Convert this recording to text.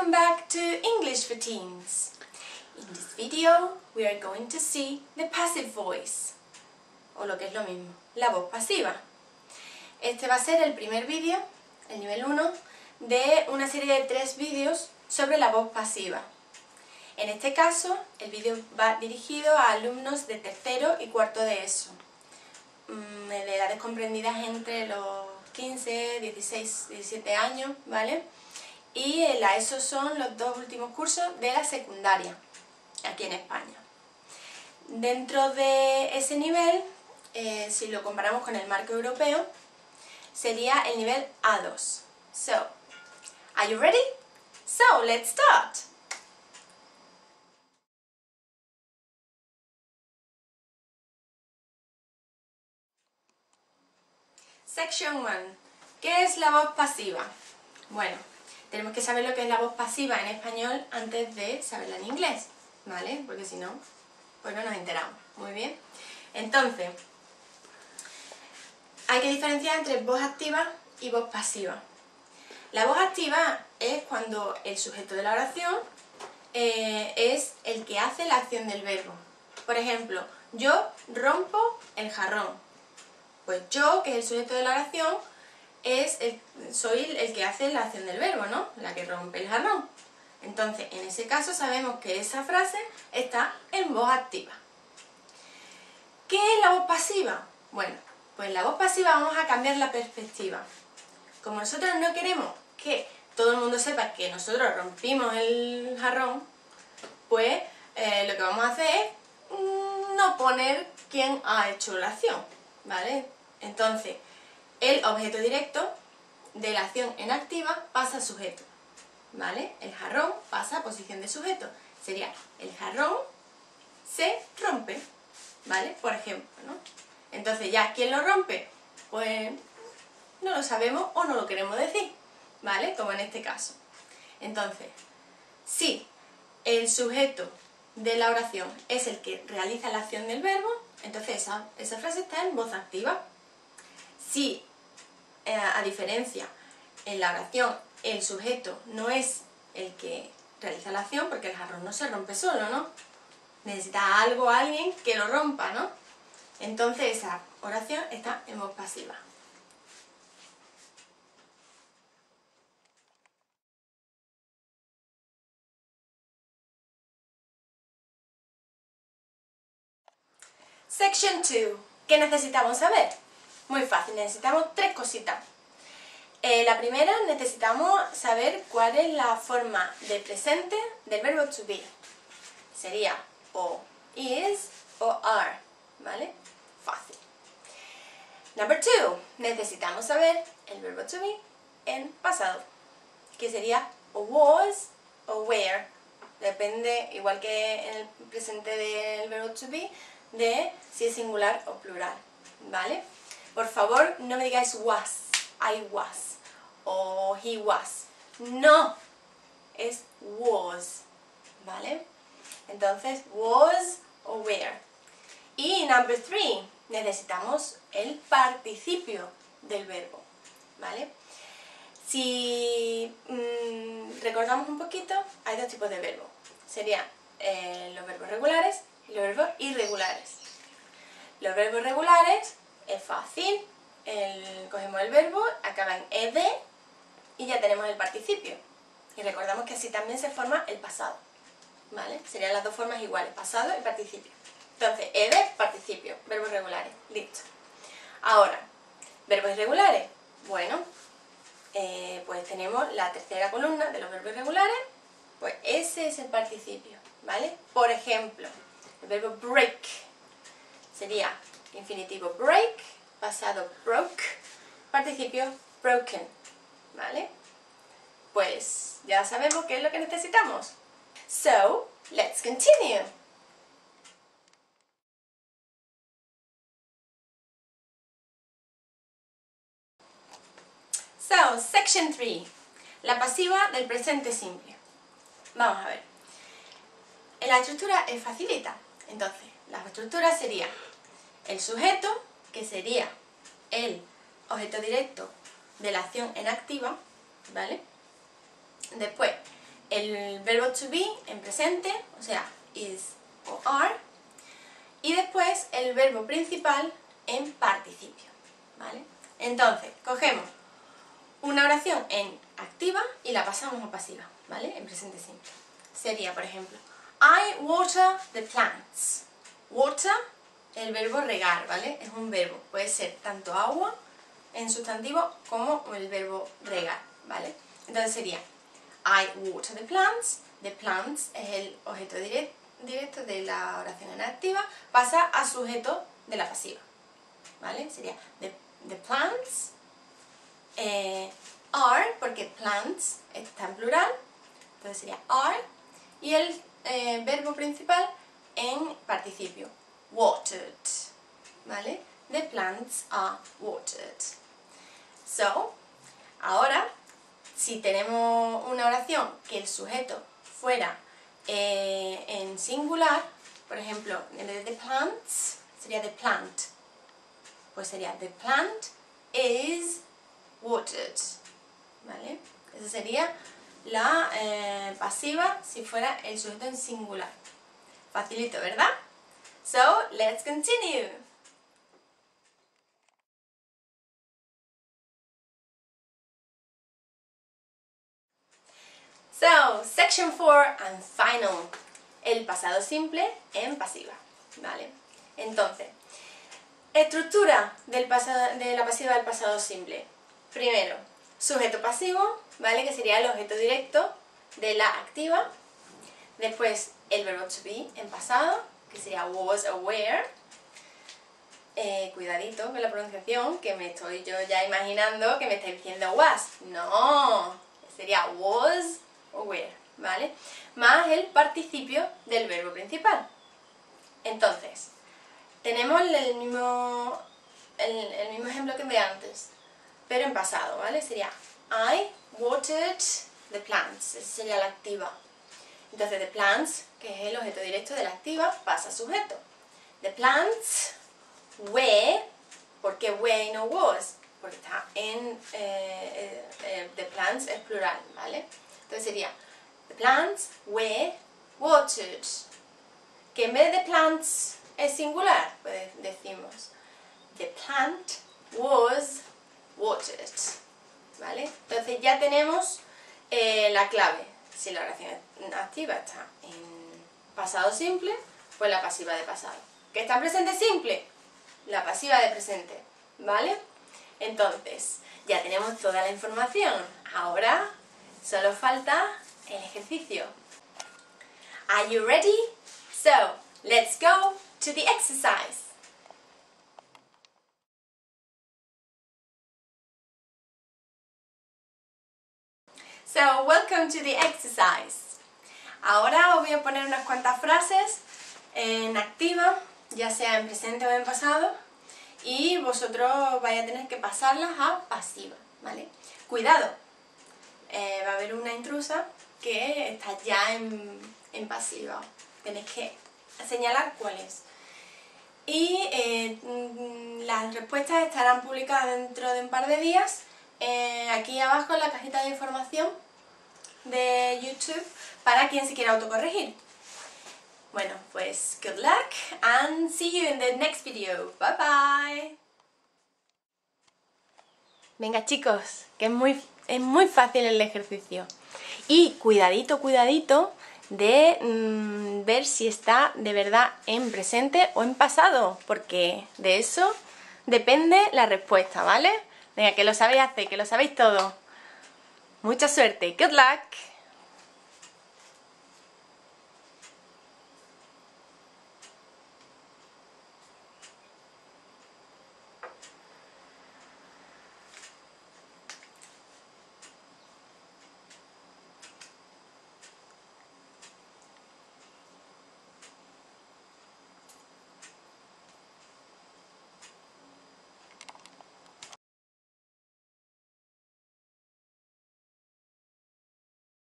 Welcome back to English for Teens. In this video we are going to see the passive voice, o lo que es lo mismo, la voz pasiva. Este va a ser el primer vídeo, el nivel 1, de una serie de 3 vídeos sobre la voz pasiva. En este caso, el vídeo va dirigido a alumnos de tercero y cuarto de ESO, de edades comprendidas entre los 15, 16, 17 años, ¿vale? Y la ESO son los 2 últimos cursos de la secundaria, aquí en España. Dentro de ese nivel, si lo comparamos con el marco europeo, sería el nivel A2. So, are you ready? So, let's start! Section 1. ¿Qué es la voz pasiva? Bueno, tenemos que saber lo que es la voz pasiva en español antes de saberla en inglés, ¿vale? Porque si no, pues no nos enteramos. Muy bien. Entonces, hay que diferenciar entre voz activa y voz pasiva. La voz activa es cuando el sujeto de la oración es el que hace la acción del verbo. Por ejemplo, yo rompo el jarrón. Pues yo, que es el sujeto de la oración, soy el que hace la acción del verbo, ¿no? La que rompe el jarrón. Entonces, en ese caso sabemos que esa frase está en voz activa. ¿Qué es la voz pasiva? Bueno, pues en la voz pasiva vamos a cambiar la perspectiva. Como nosotros no queremos que todo el mundo sepa que nosotros rompimos el jarrón, pues lo que vamos a hacer es no poner quién ha hecho la acción, ¿vale? Entonces, el objeto directo de la acción en activa pasa a sujeto, ¿vale? El jarrón pasa a posición de sujeto. Sería, el jarrón se rompe, ¿vale? Por ejemplo, ¿no? Entonces, ¿ya quién lo rompe? Pues no lo sabemos o no lo queremos decir, ¿vale? Como en este caso. Entonces, si el sujeto de la oración es el que realiza la acción del verbo, entonces esa frase está en voz activa. Si, a diferencia, en la oración el sujeto no es el que realiza la acción, porque el jarrón no se rompe solo, ¿no? Necesita algo, alguien que lo rompa, ¿no? Entonces esa oración está en voz pasiva. Section 2. ¿Qué necesitamos saber? Muy fácil, necesitamos 3 cositas. La primera, necesitamos saber cuál es la forma de presente del verbo to be. Sería o is o are, ¿vale? Fácil. Number 2, necesitamos saber el verbo to be en pasado, que sería o was o were. Depende, igual que en el presente del verbo to be, de si es singular o plural, ¿vale? Por favor, no me digáis was, I was, o he was. No, es was, ¿vale? Entonces, was o were. Y number 3, necesitamos el participio del verbo, ¿vale? Si recordamos un poquito, hay 2 tipos de verbos. Serían los verbos regulares y los verbos irregulares. Los verbos regulares es fácil, cogemos el verbo, acaba en ed y ya tenemos el participio. Y recordamos que así también se forma el pasado, ¿vale? Serían las 2 formas iguales, pasado y participio. Entonces, ed, participio, verbos regulares, listo. Ahora, verbos irregulares, bueno, pues tenemos la tercera columna de los verbos irregulares, pues ese es el participio, ¿vale? Por ejemplo, el verbo break sería infinitivo break, pasado broke, participio broken, ¿vale? Pues ya sabemos qué es lo que necesitamos. So, let's continue. So, section 3. La pasiva del presente simple. Vamos a ver. La estructura es facilita. Entonces, la estructura sería el sujeto, que sería el objeto directo de la acción en activa, ¿vale? Después, el verbo to be en presente, o sea, is o are, y después el verbo principal en participio, ¿vale? Entonces, cogemos una oración en activa y la pasamos a pasiva, ¿vale? En presente simple. Sería, por ejemplo, I water the plants. Water, el verbo regar, ¿vale? Es un verbo, puede ser tanto agua en sustantivo como el verbo regar, ¿vale? Entonces sería I water the plants. The plants es el objeto directo de la oración en activa, pasa a sujeto de la pasiva, ¿vale? Sería the plants are, porque plants está en plural, entonces sería are, y el verbo principal en participio, watered, ¿vale? The plants are watered. So, ahora, si tenemos una oración que el sujeto fuera en singular, por ejemplo, en vez de the plants, sería the plant, pues sería the plant is watered, ¿vale? Esa sería la pasiva si fuera el sujeto en singular. Facilito, ¿verdad? So, let's continue. So, section 4 and final. El pasado simple en pasiva, ¿vale? Entonces, estructura de la pasiva del pasado simple. Primero, sujeto pasivo, ¿vale? Que sería el objeto directo de la activa. Después, el verbo to be en pasado, que sería was aware. Cuidadito con la pronunciación, que me estoy yo ya imaginando que me está diciendo was. No, sería was aware, ¿vale? Más el participio del verbo principal. Entonces, tenemos el mismo ejemplo que de antes, pero en pasado, ¿vale? Sería I watered the plants, esa sería la activa. Entonces, the plants, que es el objeto directo de la activa, pasa a sujeto. The plants were, ¿por qué were y no was? Porque está en the plants es plural, ¿vale? Entonces sería the plants were watered. Que en vez de plants es singular, pues decimos the plant was watered, ¿vale? Entonces ya tenemos la clave. Si la oración activa está en pasado simple, pues la pasiva de pasado. ¿Que está en presente simple? La pasiva de presente, ¿vale? Entonces, ya tenemos toda la información. Ahora solo falta el ejercicio. Are you ready? So, let's go to the exercise. So, welcome to the exercise. Ahora os voy a poner unas cuantas frases en activa, ya sea en presente o en pasado, y vosotros vais a tener que pasarlas a pasiva, ¿vale? Cuidado, va a haber una intrusa que está ya en pasiva, tenéis que señalar cuál es. Y las respuestas estarán publicadas dentro de un par de días, aquí abajo en la cajita de información de YouTube, para quien se quiera autocorregir. Bueno, pues good luck and see you in the next video. Bye bye. Venga chicos, que es muy fácil el ejercicio. Y cuidadito, cuidadito de ver si está de verdad en presente o en pasado, porque de eso depende la respuesta, ¿vale? Venga, que lo sabéis hacer, que lo sabéis todo. Mucha suerte. Good luck.